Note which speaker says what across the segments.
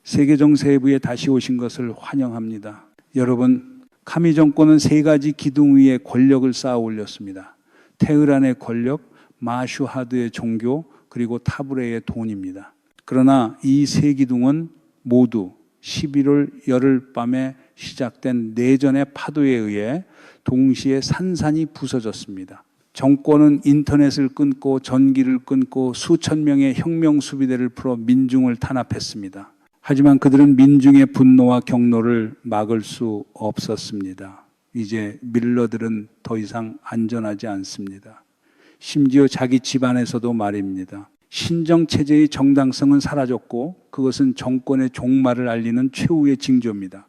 Speaker 1: 세계정세부에 다시 오신 것을 환영합니다. 여러분, 카미 정권은 세 가지 기둥 위에 권력을 쌓아 올렸습니다. 테헤란의 권력, 마슈하드의 종교, 그리고 타브레의 돈입니다. 그러나 이 세 기둥은 모두 11월 열흘밤에 시작된 내전의 파도에 의해 동시에 산산이 부서졌습니다. 정권은 인터넷을 끊고 전기를 끊고 수천 명의 혁명 수비대를 풀어 민중을 탄압했습니다. 하지만 그들은 민중의 분노와 경로를 막을 수 없었습니다. 이제 밀러들은 더 이상 안전하지 않습니다. 심지어 자기 집안에서도 말입니다. 신정체제의 정당성은 사라졌고 그것은 정권의 종말을 알리는 최후의 징조입니다.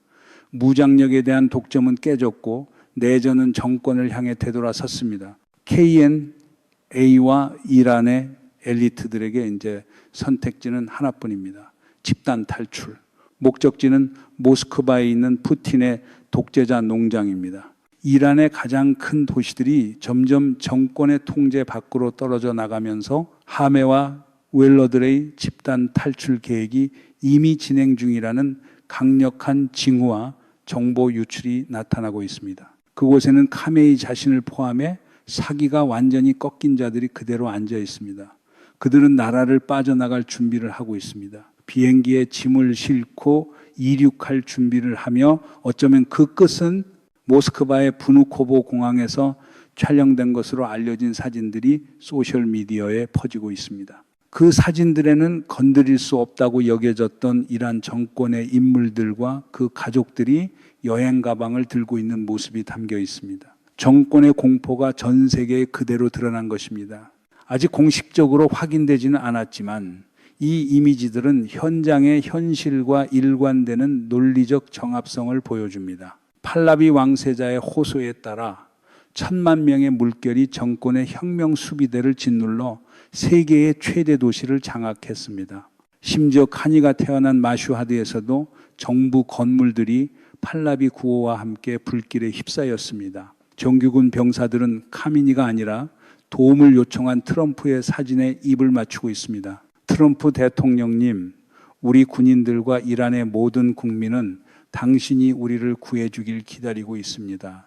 Speaker 1: 무장력에 대한 독점은 깨졌고 내전은 정권을 향해 되돌아섰습니다. KNA와 이란의 엘리트들에게 이제 선택지는 하나뿐입니다. 집단 탈출. 목적지는 모스크바에 있는 푸틴의 독재자 농장입니다. 이란의 가장 큰 도시들이 점점 정권의 통제 밖으로 떨어져 나가면서 하메와 웰러들의 집단 탈출 계획이 이미 진행 중이라는 강력한 징후와 정보 유출이 나타나고 있습니다. 그곳에는 카메이 자신을 포함해 사기가 완전히 꺾인 자들이 그대로 앉아 있습니다. 그들은 나라를 빠져나갈 준비를 하고 있습니다. 비행기에 짐을 싣고 이륙할 준비를 하며 어쩌면 그 끝은 모스크바의 부누코보 공항에서 촬영된 것으로 알려진 사진들이 소셜미디어에 퍼지고 있습니다. 그 사진들에는 건드릴 수 없다고 여겨졌던 이란 정권의 인물들과 그 가족들이 여행 가방을 들고 있는 모습이 담겨 있습니다. 정권의 공포가 전 세계에 그대로 드러난 것입니다. 아직 공식적으로 확인되지는 않았지만 이 이미지들은 현장의 현실과 일관되는 논리적 정합성을 보여줍니다. 팔라비 왕세자의 호소에 따라 1,000만 명의 물결이 정권의 혁명 수비대를 짓눌러 세계의 최대 도시를 장악했습니다. 심지어 카니가 태어난 마슈하드에서도 정부 건물들이 팔라비 구호와 함께 불길에 휩싸였습니다. 정규군 병사들은 카미니가 아니라 도움을 요청한 트럼프의 사진에 입을 맞추고 있습니다. 트럼프 대통령님, 우리 군인들과 이란의 모든 국민은 당신이 우리를 구해주길 기다리고 있습니다.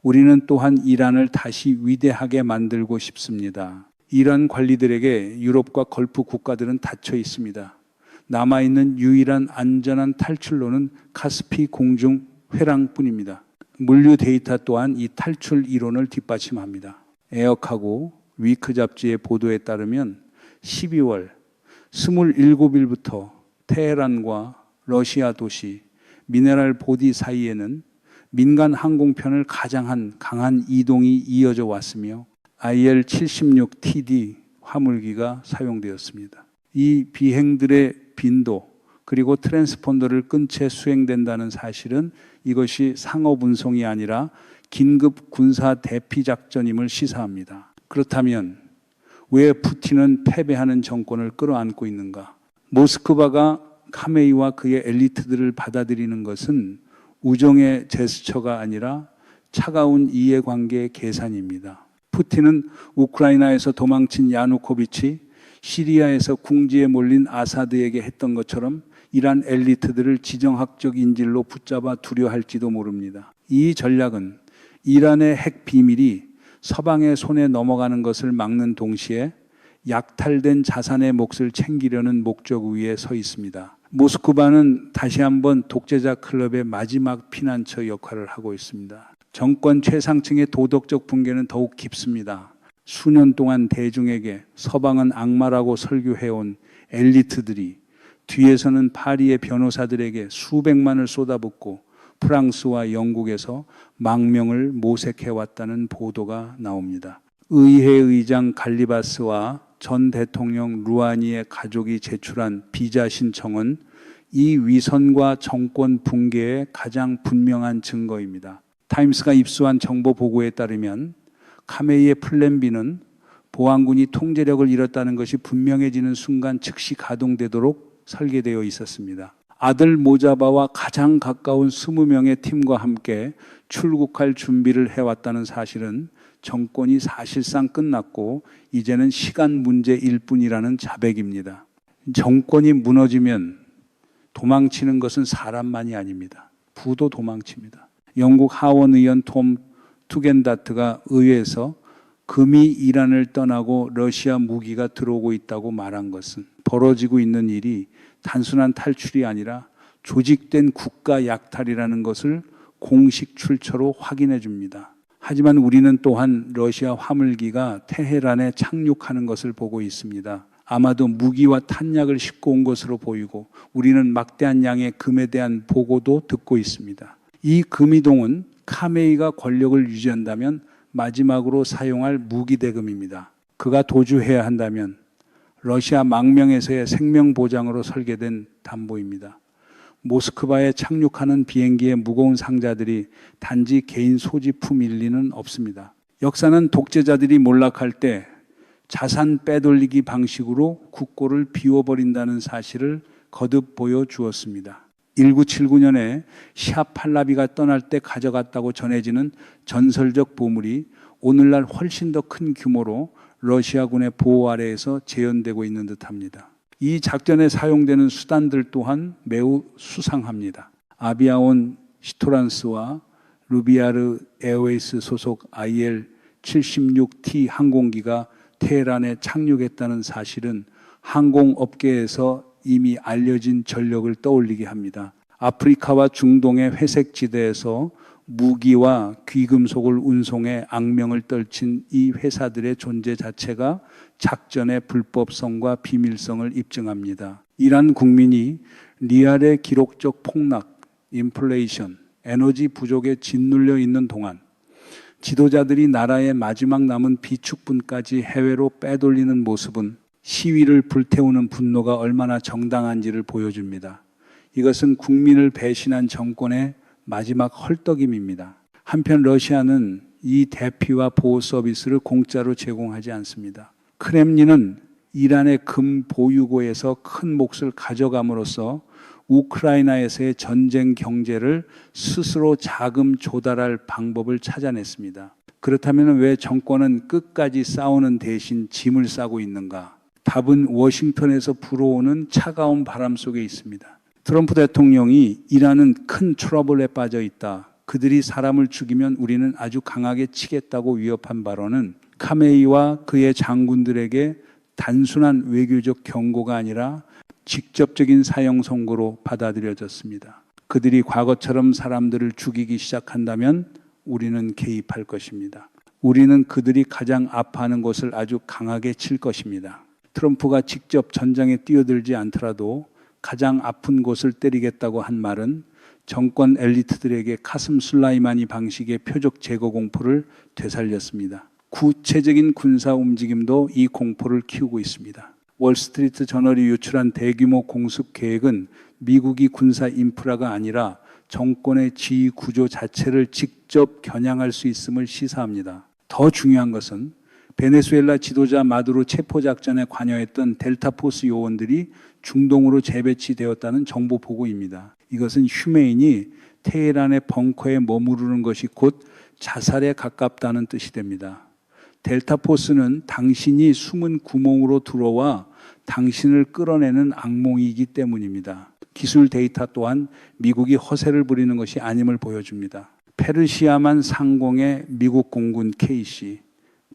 Speaker 1: 우리는 또한 이란을 다시 위대하게 만들고 싶습니다. 이란 관리들에게 유럽과 걸프 국가들은 닫혀 있습니다. 남아있는 유일한 안전한 탈출로는 카스피 공중 회랑뿐입니다. 물류 데이터 또한 이 탈출 이론을 뒷받침합니다. 에어카고 위크 잡지의 보도에 따르면 12월 27일부터 테헤란과 러시아 도시 미네랄 보디 사이에는 민간 항공편을 가장한 강한 이동이 이어져 왔으며 IL-76TD 화물기가 사용되었습니다. 이 비행들의 빈도 그리고 트랜스폰더를 끈 채 수행된다는 사실은 이것이 상업 운송이 아니라 긴급 군사 대피 작전임을 시사합니다. 그렇다면 왜 푸틴은 패배하는 정권을 끌어안고 있는가? 모스크바가 카메이와 그의 엘리트들을 받아들이는 것은 우정의 제스처가 아니라 차가운 이해관계의 계산입니다. 푸틴은 우크라이나에서 도망친 야누코비치, 시리아에서 궁지에 몰린 아사드에게 했던 것처럼 이란 엘리트들을 지정학적 인질로 붙잡아 두려 할지도 모릅니다. 이 전략은 이란의 핵 비밀이 서방의 손에 넘어가는 것을 막는 동시에 약탈된 자산의 몫을 챙기려는 목적 위에 서 있습니다. 모스크바는 다시 한번 독재자 클럽의 마지막 피난처 역할을 하고 있습니다. 정권 최상층의 도덕적 붕괴는 더욱 깊습니다. 수년 동안 대중에게 서방은 악마라고 설교해온 엘리트들이 뒤에서는 파리의 변호사들에게 수백만을 쏟아붓고 프랑스와 영국에서 망명을 모색해왔다는 보도가 나옵니다. 의회의장 갈리바스와 전 대통령 루하니의 가족이 제출한 비자 신청은 이 위선과 정권 붕괴의 가장 분명한 증거입니다. 타임스가 입수한 정보 보고에 따르면 카메이의 플랜 B는 보안군이 통제력을 잃었다는 것이 분명해지는 순간 즉시 가동되도록 설계되어 있었습니다. 아들 모자바와 가장 가까운 20명의 팀과 함께 출국할 준비를 해왔다는 사실은 정권이 사실상 끝났고 이제는 시간 문제일 뿐이라는 자백입니다. 정권이 무너지면 도망치는 것은 사람만이 아닙니다. 부도 도망칩니다. 영국 하원 의원 톰 투겐다트가 의회에서 금이 이란을 떠나고 러시아 무기가 들어오고 있다고 말한 것은 벌어지고 있는 일이 단순한 탈출이 아니라 조직된 국가 약탈이라는 것을 공식 출처로 확인해 줍니다. 하지만 우리는 또한 러시아 화물기가 테헤란에 착륙하는 것을 보고 있습니다. 아마도 무기와 탄약을 싣고 온 것으로 보이고 우리는 막대한 양의 금에 대한 보고도 듣고 있습니다. 이 금이동은 카메이가 권력을 유지한다면 마지막으로 사용할 무기 대금입니다. 그가 도주해야 한다면 러시아 망명에서의 생명 보장으로 설계된 담보입니다. 모스크바에 착륙하는 비행기의 무거운 상자들이 단지 개인 소지품일 리는 없습니다. 역사는 독재자들이 몰락할 때 자산 빼돌리기 방식으로 국고를 비워버린다는 사실을 거듭 보여주었습니다. 1979년에 시아 팔라비가 떠날 때 가져갔다고 전해지는 전설적 보물이 오늘날 훨씬 더 큰 규모로 러시아군의 보호 아래에서 재현되고 있는 듯합니다. 이 작전에 사용되는 수단들 또한 매우 수상합니다. 아비아온 시토란스와 루비아르 에어웨이스 소속 IL-76T 항공기가 테헤란에 착륙했다는 사실은 항공업계에서 이미 알려진 전력을 떠올리게 합니다. 아프리카와 중동의 회색 지대에서 무기와 귀금속을 운송해 악명을 떨친 이 회사들의 존재 자체가 작전의 불법성과 비밀성을 입증합니다. 이란 국민이 리알의 기록적 폭락, 인플레이션, 에너지 부족에 짓눌려 있는 동안 지도자들이 나라의 마지막 남은 비축분까지 해외로 빼돌리는 모습은 시위를 불태우는 분노가 얼마나 정당한지를 보여줍니다. 이것은 국민을 배신한 정권의 마지막 헐떡임입니다. 한편 러시아는 이 대피와 보호 서비스를 공짜로 제공하지 않습니다. 크렘린은 이란의 금 보유고에서 큰 몫을 가져감으로써 우크라이나에서의 전쟁 경제를 스스로 자금 조달할 방법을 찾아냈습니다. 그렇다면 왜 정권은 끝까지 싸우는 대신 짐을 싸고 있는가? 답은 워싱턴에서 불어오는 차가운 바람 속에 있습니다. 트럼프 대통령이 이란은 큰 트러블에 빠져 있다. 그들이 사람을 죽이면 우리는 아주 강하게 치겠다고 위협한 발언은 카메이와 그의 장군들에게 단순한 외교적 경고가 아니라 직접적인 사형 선고로 받아들여졌습니다. 그들이 과거처럼 사람들을 죽이기 시작한다면 우리는 개입할 것입니다. 우리는 그들이 가장 아파하는 곳을 아주 강하게 칠 것입니다. 트럼프가 직접 전장에 뛰어들지 않더라도 가장 아픈 곳을 때리겠다고 한 말은 정권 엘리트들에게 카슴 술라이마니 방식의 표적 제거 공포를 되살렸습니다. 구체적인 군사 움직임도 이 공포를 키우고 있습니다. 월스트리트 저널이 유출한 대규모 공습 계획은 미국이 군사 인프라가 아니라 정권의 지휘 구조 자체를 직접 겨냥할 수 있음을 시사합니다. 더 중요한 것은 베네수엘라 지도자 마두로 체포작전에 관여했던 델타포스 요원들이 중동으로 재배치되었다는 정보 보고입니다. 이것은 휴메인이 테헤란의 벙커에 머무르는 것이 곧 자살에 가깝다는 뜻이 됩니다. 델타포스는 당신이 숨은 구멍으로 들어와 당신을 끌어내는 악몽이기 때문입니다. 기술 데이터 또한 미국이 허세를 부리는 것이 아님을 보여줍니다. 페르시아만 상공에 미국 공군 KC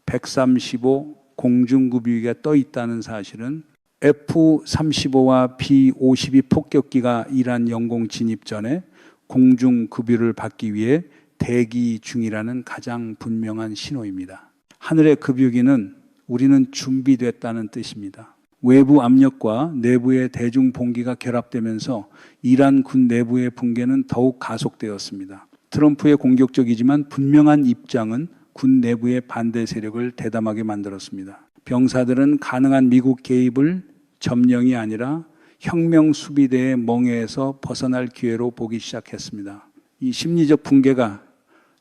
Speaker 1: 135 공중급유기가 떠 있다는 사실은 F-35와 B-52 폭격기가 이란 영공 진입 전에 공중급유를 받기 위해 대기 중이라는 가장 분명한 신호입니다. 하늘의 급유기는 우리는 준비됐다는 뜻입니다. 외부 압력과 내부의 대중봉기가 결합되면서 이란 군 내부의 붕괴는 더욱 가속되었습니다. 트럼프의 공격적이지만 분명한 입장은 군 내부의 반대 세력을 대담하게 만들었습니다. 병사들은 가능한 미국 개입을 점령이 아니라 혁명 수비대의 멍에에서 벗어날 기회로 보기 시작했습니다. 이 심리적 붕괴가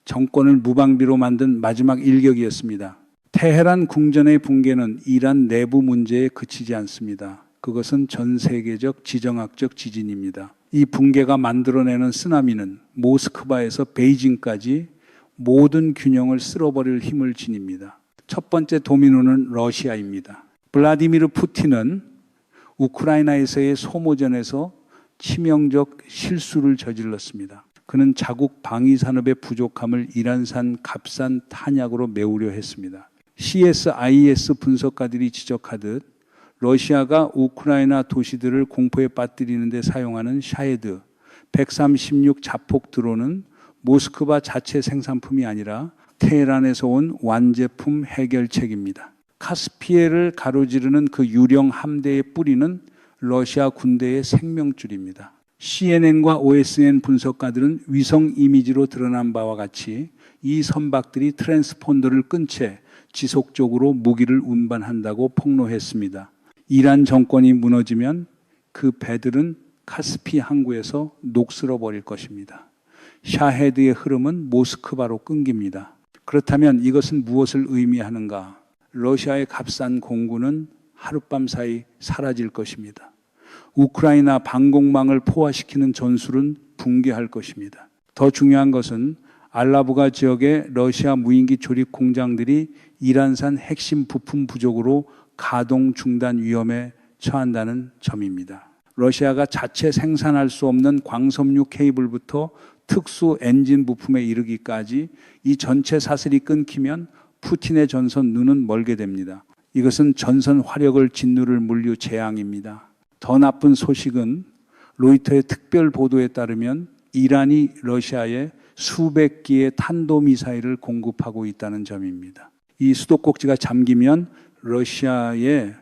Speaker 1: 정권을 무방비로 만든 마지막 일격이었습니다. 테헤란 궁전의 붕괴는 이란 내부 문제에 그치지 않습니다. 그것은 전 세계적 지정학적 지진입니다. 이 붕괴가 만들어내는 쓰나미는 모스크바에서 베이징까지 모든 균형을 쓸어버릴 힘을 지닙니다. 첫 번째 도미노는 러시아입니다. 블라디미르 푸틴은 우크라이나에서의 소모전에서 치명적 실수를 저질렀습니다. 그는 자국 방위 산업의 부족함을 이란산 값싼 탄약으로 메우려 했습니다. CSIS 분석가들이 지적하듯 러시아가 우크라이나 도시들을 공포에 빠뜨리는 데 사용하는 샤헤드 136 자폭 드론은 모스크바 자체 생산품이 아니라 테헤란에서 온 완제품 해결책입니다. 카스피해를 가로지르는 그 유령 함대의 뿌리는 러시아 군대의 생명줄입니다. CNN과 OSN 분석가들은 위성 이미지로 드러난 바와 같이 이 선박들이 트랜스폰더를 끈 채 지속적으로 무기를 운반한다고 폭로했습니다. 이란 정권이 무너지면 그 배들은 카스피 항구에서 녹슬어 버릴 것입니다. 샤헤드의 흐름은 모스크바로 끊깁니다. 그렇다면 이것은 무엇을 의미하는가? 러시아의 값싼 공군은 하룻밤 사이 사라질 것입니다. 우크라이나 방공망을 포화시키는 전술은 붕괴할 것입니다. 더 중요한 것은 알라부가 지역의 러시아 무인기 조립 공장들이 이란산 핵심 부품 부족으로 가동 중단 위험에 처한다는 점입니다. 러시아가 자체 생산할 수 없는 광섬유 케이블부터 특수 엔진 부품에 이르기까지 이 전체 사슬이 끊기면 푸틴의 전선 눈은 멀게 됩니다. 이것은 전선 화력을 짓누를 물류 재앙입니다. 더 나쁜 소식은 로이터의 특별 보도에 따르면 이란이 러시아에 수백 기의 탄도미사일을 공급하고 있다는 점입니다. 이 수도꼭지가 잠기면 러시아의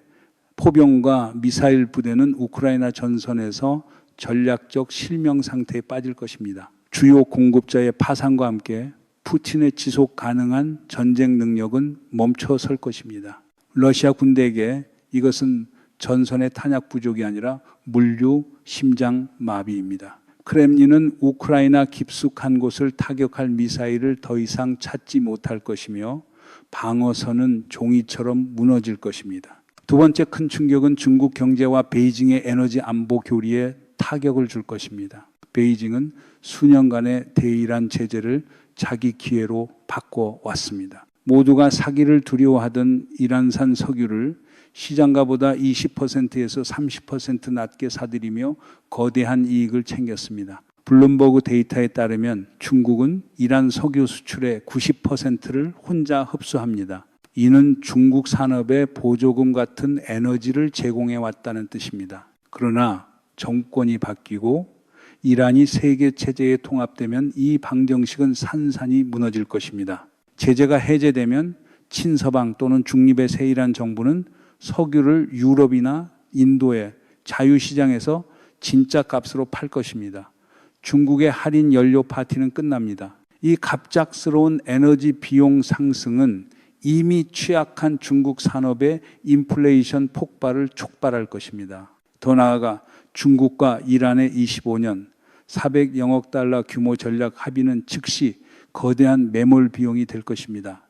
Speaker 1: 포병과 미사일 부대는 우크라이나 전선에서 전략적 실명 상태에 빠질 것입니다. 주요 공급자의 파산과 함께 푸틴의 지속 가능한 전쟁 능력은 멈춰설 것입니다. 러시아 군대에게 이것은 전선의 탄약 부족이 아니라 물류 심장 마비입니다. 크렘린은 우크라이나 깊숙한 곳을 타격할 미사일을 더 이상 찾지 못할 것이며 방어선은 종이처럼 무너질 것입니다. 두 번째 큰 충격은 중국 경제와 베이징의 에너지 안보 교리에 타격을 줄 것입니다. 베이징은 수년간의 대이란 제재를 자기 기회로 바꿔왔습니다. 모두가 사기를 두려워하던 이란산 석유를 시장가보다 20%에서 30% 낮게 사들이며 거대한 이익을 챙겼습니다. 블룸버그 데이터에 따르면 중국은 이란 석유 수출의 90%를 혼자 흡수합니다. 이는 중국 산업에 보조금 같은 에너지를 제공해 왔다는 뜻입니다. 그러나 정권이 바뀌고 이란이 세계 체제에 통합되면 이 방정식은 산산이 무너질 것입니다. 제재가 해제되면 친서방 또는 중립의 세이란 정부는 석유를 유럽이나 인도의 자유시장에서 진짜 값으로 팔 것입니다. 중국의 할인 연료 파티는 끝납니다. 이 갑작스러운 에너지 비용 상승은 이미 취약한 중국 산업의 인플레이션 폭발을 촉발할 것입니다. 더 나아가 중국과 이란의 25년 400여억 달러 규모 전략 합의는 즉시 거대한 매몰 비용이 될 것입니다.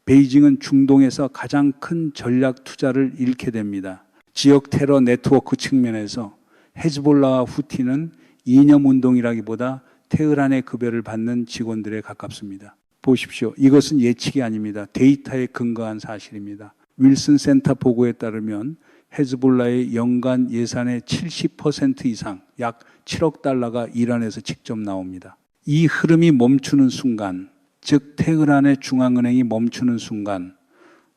Speaker 1: 베이징은 중동에서 가장 큰 전략 투자를 잃게 됩니다. 지역 테러 네트워크 측면에서 헤즈볼라와 후티는 이념 운동이라기보다 테헤란의 급여를 받는 직원들에 가깝습니다. 보십시오. 이것은 예측이 아닙니다. 데이터에 근거한 사실입니다. 윌슨 센터 보고에 따르면 헤즈볼라의 연간 예산의 70% 이상, 약 7억 달러가 이란에서 직접 나옵니다. 이 흐름이 멈추는 순간, 즉 테헤란의 중앙은행이 멈추는 순간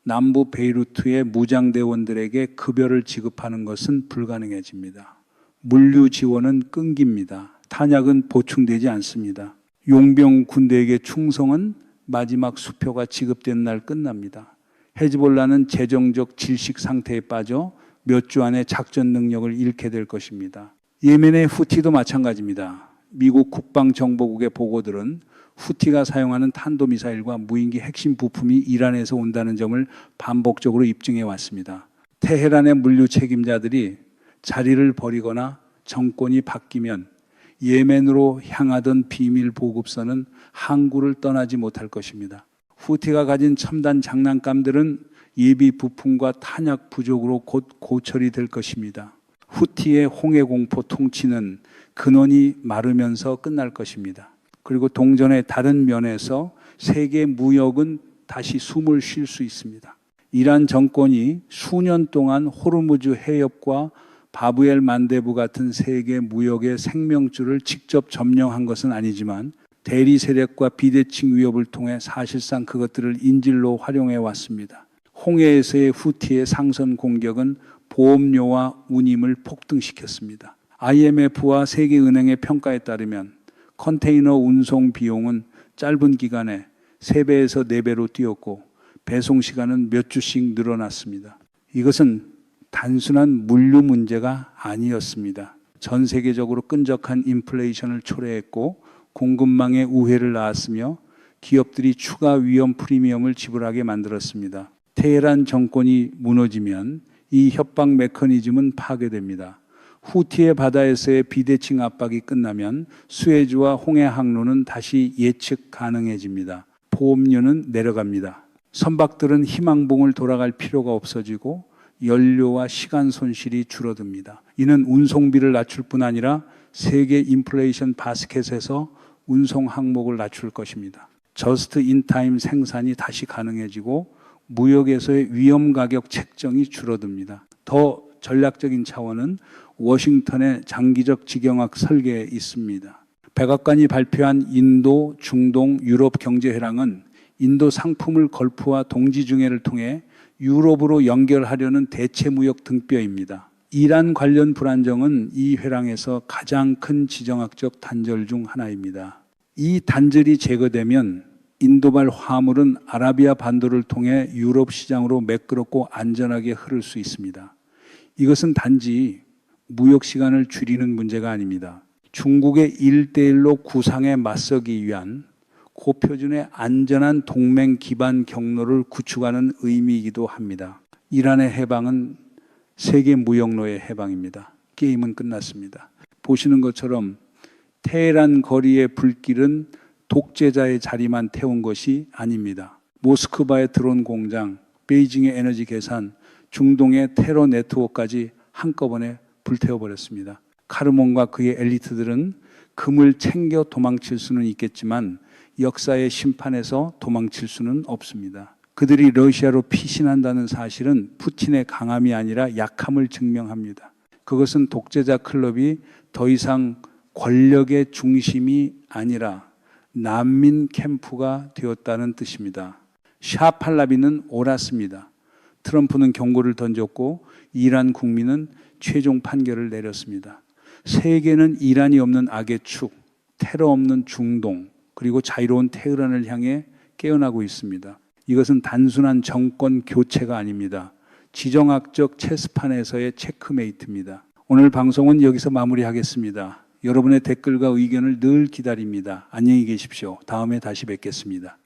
Speaker 1: 남부 베이루트의 무장대원들에게 급여를 지급하는 것은 불가능해집니다. 물류 지원은 끊깁니다. 탄약은 보충되지 않습니다. 용병 군대에게 충성은 마지막 수표가 지급된 날 끝납니다. 헤즈볼라는 재정적 질식 상태에 빠져 몇 주 안에 작전 능력을 잃게 될 것입니다. 예멘의 후티도 마찬가지입니다. 미국 국방정보국의 보고들은 후티가 사용하는 탄도미사일과 무인기 핵심 부품이 이란에서 온다는 점을 반복적으로 입증해 왔습니다. 테헤란의 물류 책임자들이 자리를 버리거나 정권이 바뀌면 예멘으로 향하던 비밀 보급선은 항구를 떠나지 못할 것입니다. 후티가 가진 첨단 장난감들은 예비 부품과 탄약 부족으로 곧 고철이 될 것입니다. 후티의 홍해 공포 통치는 근원이 마르면서 끝날 것입니다. 그리고 동전의 다른 면에서 세계 무역은 다시 숨을 쉴 수 있습니다. 이란 정권이 수년 동안 호르무즈 해협과 바부엘 만데부 같은 세계 무역의 생명줄을 직접 점령한 것은 아니지만 대리 세력과 비대칭 위협을 통해 사실상 그것들을 인질로 활용해 왔습니다. 홍해에서의 후티의 상선 공격은 보험료와 운임을 폭등시켰습니다. IMF와 세계은행의 평가에 따르면 컨테이너 운송 비용은 짧은 기간에 3배에서 4배로 뛰었고 배송 시간은 몇 주씩 늘어났습니다. 이것은 단순한 물류 문제가 아니었습니다. 전 세계적으로 끈적한 인플레이션을 초래했고 공급망에 우회를 낳았으며 기업들이 추가 위험 프리미엄을 지불하게 만들었습니다. 테헤란 정권이 무너지면 이 협박 메커니즘은 파괴됩니다. 후티의 바다에서의 비대칭 압박이 끝나면 수에즈와 홍해 항로는 다시 예측 가능해집니다. 보험료는 내려갑니다. 선박들은 희망봉을 돌아갈 필요가 없어지고 연료와 시간 손실이 줄어듭니다. 이는 운송비를 낮출 뿐 아니라 세계 인플레이션 바스켓에서 운송 항목을 낮출 것입니다. 저스트 인타임 생산이 다시 가능해지고 무역에서의 위험 가격 책정이 줄어듭니다. 더 전략적인 차원은 워싱턴의 장기적 지경학 설계에 있습니다. 백악관이 발표한 인도, 중동, 유럽 경제회랑은 인도 상품을 걸프와 동지중해를 통해 유럽으로 연결하려는 대체무역 등뼈입니다. 이란 관련 불안정은 이 회랑에서 가장 큰 지정학적 단절 중 하나입니다. 이 단절이 제거되면 인도발 화물은 아라비아 반도를 통해 유럽 시장으로 매끄럽고 안전하게 흐를 수 있습니다. 이것은 단지 무역 시간을 줄이는 문제가 아닙니다. 중국의 1대1로 구상에 맞서기 위한 고표준의 안전한 동맹 기반 경로를 구축하는 의미이기도 합니다. 이란의 해방은 세계 무역로의 해방입니다. 게임은 끝났습니다. 보시는 것처럼 테헤란 거리의 불길은 독재자의 자리만 태운 것이 아닙니다. 모스크바의 드론 공장, 베이징의 에너지 계산, 중동의 테러 네트워크까지 한꺼번에 불태워버렸습니다. 카르몬과 그의 엘리트들은 금을 챙겨 도망칠 수는 있겠지만 역사의 심판에서 도망칠 수는 없습니다. 그들이 러시아로 피신한다는 사실은 푸틴의 강함이 아니라 약함을 증명합니다. 그것은 독재자 클럽이 더 이상 권력의 중심이 아니라 난민 캠프가 되었다는 뜻입니다. 샤 팔라비는 옳았습니다. 트럼프는 경고를 던졌고 이란 국민은 최종 판결을 내렸습니다. 세계는 이란이 없는 악의 축, 테러 없는 중동, 그리고 자유로운 테헤란을 향해 깨어나고 있습니다. 이것은 단순한 정권 교체가 아닙니다. 지정학적 체스판에서의 체크메이트입니다. 오늘 방송은 여기서 마무리하겠습니다. 여러분의 댓글과 의견을 늘 기다립니다. 안녕히 계십시오. 다음에 다시 뵙겠습니다.